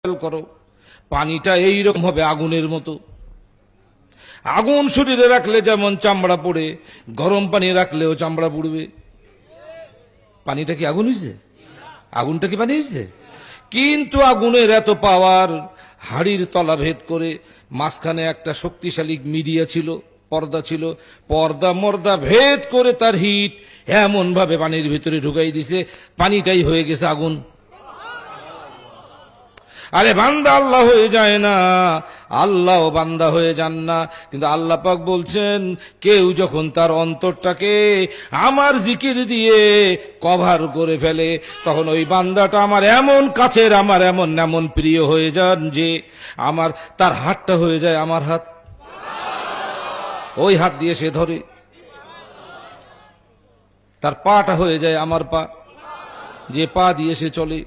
করো, পানিটা এইরকম হবে আগুনের মতো। আগুন শরীরে রাখলে যেমন চামড়া পড়ে, গরম পানি রাখলেও চামড়া পুড়বে। পানিটা কি আগুন হয়েছে? আগুনটা কি পানি হয়েছে? কিন্তু আগুনের এত পাওয়ার, হাড়ির তলা ভেদ করে মাঝখানে একটা শক্তিশালী মিডিয়া ছিল, পর্দা ছিল, পর্দা মর্দা ভেদ করে তার হিট এমন ভাবে পানির ভিতরে ঢুকাই দিছে, পানিটাই হয়ে গেছে আগুন। আরে বান্দা আল্লাহ হয়ে যায় না, আল্লাহ বান্দা হয়ে যান না। কিন্তু আল্লাহ পাক বলছেন, কেউ যখন তার অন্তরটাকে আমার জিকির দিয়ে কভার করে ফেলে, তখন ওই বান্দাটা আমার এমন কাছের, আমার এমন এমন প্রিয় হয়ে যান যে আমার তার হাতটা হয়ে যায় আমার হাত, ওই হাত দিয়ে সে ধরে। তার পাটা হয়ে যায় আমার পা, যে পা দিয়ে সে চলে।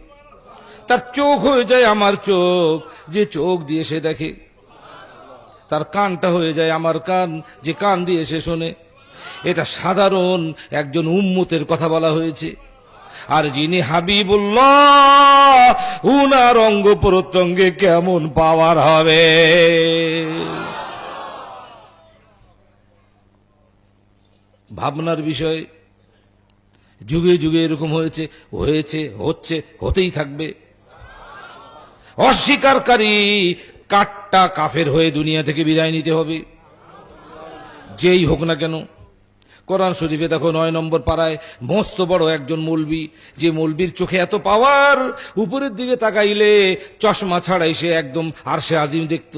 তার চোখ হয়ে যায় আমার চোখ, যে চোখ দিয়ে সে দেখে। তার কানটা হয়ে যায় আমার কান, যে কান দিয়ে সে শোনে। এটা সাধারণ একজন উম্মতের কথা বলা হয়েছে। আর যিনি হাবিবুল্লাহ, উনার অঙ্গ প্রত্যঙ্গে কেমন পাওয়ার হবে! ভাবনার বিষয়। যুগে যুগে এরকম হয়েছে, হয়েছে, হচ্ছে, হতেই থাকবে। অস্বীকারী কাট্টা কাফের হয়ে দুনিয়া থেকে বিদায় নিতে হবে, যেই হোক না কেন। কোরআন শরীফে দেখো ৯ নম্বর পাড়ায় মস্ত বড় একজন মৌলবি, যে মৌলবির চোখে এত পাওয়ার, উপরের দিকে তাকাইলে চশমা ছাড়াই সে একদম আরশে আজিম দেখত।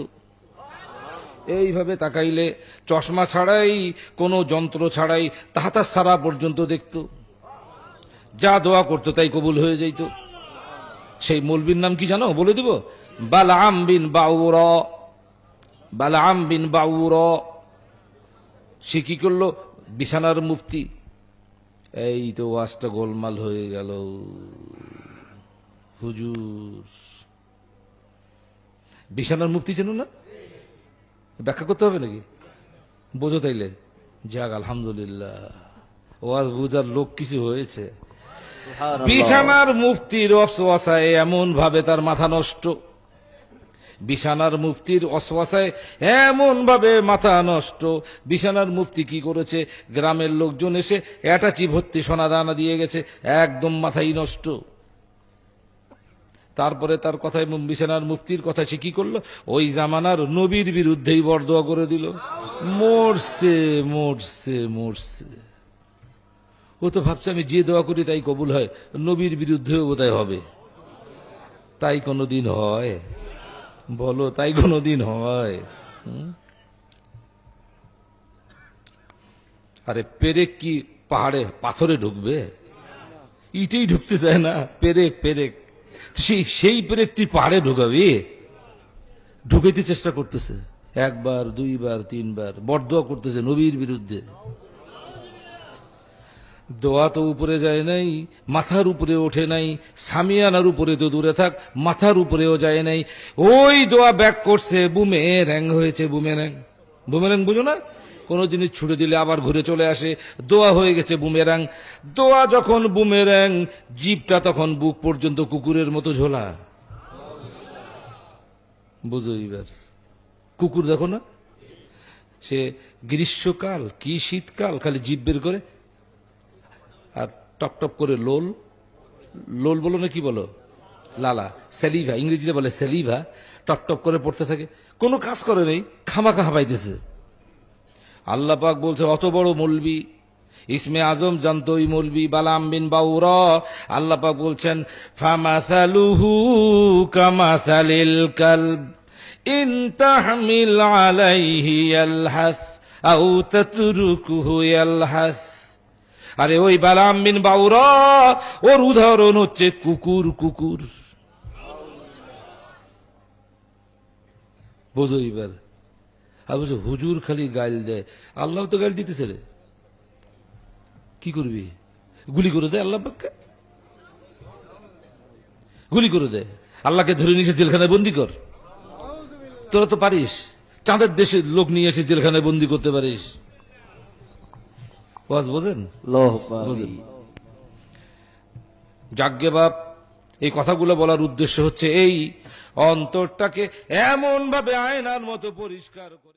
এইভাবে তাকাইলে চশমা ছাড়াই, কোনো যন্ত্র ছাড়াই তাহাতা সারা পর্যন্ত দেখত। যা দোয়া করতো তাই কবুল হয়ে যাইত। সেই মৌলবীর নাম কি জানো? বলে দিব, বালআম বিন বাউরা। বালআম বিন বাউরা। সে কি করলো? বিছানার মুফতি। এই তো ওয়াজটা গোলমাল হয়ে গেল। হুজুর, বিছানার মুফতি চেনো না? ব্যাখ্যা করতে হবে নাকি? বোঝো তাইলে? যাক, আলহামদুলিল্লাহ, ওয়াজ বুঝার লোক কিছু হয়েছে। বিছানার মুফতির অসওয়াসায় এমন ভাবে তার মাথা নষ্ট। বিছানার মুফতির অসওয়াসায় এমন ভাবে মাথা নষ্ট। বিছানার মুফতি কি করেছে? গ্রামের লোকজন এসে অ্যাটাচি ভর্তি সোনা দানা দিয়ে গেছে, একদম মাথাই নষ্ট। তারপরে তার কথায়, বিছানার মুফতির কথা সে কি করলো? ওই জামানার নবীর বিরুদ্ধেই বরদোয়া করে দিল। মরছে মরছে মরছে। ও তো ভাবছে আমি যে দোয়া করি তাই কবুল হয়, নবীর বিরুদ্ধেও বোধহয় হবে। তাই কোনদিন হয়? বলো, তাই কোনদিন হয়? আরে পেরেক কি পাহাড়ে পাথরে ঢুকবে? ইটেই ঢুকতে চায় না। পেরেক পেরেক, সেই পেরেক তুই পাহাড়ে ঢুকাবি? ঢুকাইতে চেষ্টা করতেছে, একবার, দুইবার, তিনবার বরদোয়া করতেছে নবীর বিরুদ্ধে। দোয়া তো উপরে যায় নাই, মাথার উপরে ওঠে নাই, সামিয়ানার উপরে তো দূরে থাক, মাথার উপরেও যায় নাই। ওই দোয়া ব্যাক করছে, বুমেরাং হয়েছে। বুমেরাং, বুমেরাং বুঝো না? কোন জিনিস ছুড়ে দিলে আবার ঘুরে চলে আসে, দোয়া হয়ে গেছে বুমেরাং। দোয়া যখন বুমেরাং, জিভটা তখন বুক পর্যন্ত কুকুরের মতো ঝোলা। বুঝো এবার? কুকুর দেখো না, সে গ্রীষ্মকাল কি শীতকাল খালি জিভ বের করে আর টপ টপ করে লোল, লোল বলো না কি বলো, লালা, সেলিভা ইংরেজিতে বলে, সেলিভা টপ টপ করে পড়তে থাকে। কোনো কাজ করে নেই, খামাখা হাঁপাইতেছে। আল্লাহ পাক বলছে, অত বড় মৌলবি, ইসমে আজম জানতো ওই মৌলবি বালআম বিন বাউরা। আল্লাহ পাক বলছেন, ফামাসালুহু কামাসালিল কালব ইন তাহমিল আলাইহি ইয়ালহাস আও তাতরুকুহু ইয়ালহাস। আরে ওই বালআম বিন বাউরা, ওর উদাহরণ হচ্ছে কুকুর। কুকুর বোঝো এবার? আর বলছো হুজুর খালি গাইল দেয়, আল্লাহ তো গাইল দিতেছে রে। কি করবি? গুলি করে দেয় আল্লাহ পাককে, গুলি করে দেয়। আল্লাহকে ধরে নিয়ে এসে জেলখানায় বন্দি কর। তোরা তো পারিস, চাঁদের দেশের লোক নিয়ে এসে জেলখানায় বন্দি করতে পারিস। ওয়াজ বোঝেন? যাগ্গে বাপ, এই কথাগুলো বলার উদ্দেশ্য হচ্ছে এই, অন্তরটাকে এমন ভাবে আয়নার মতো পরিষ্কার করে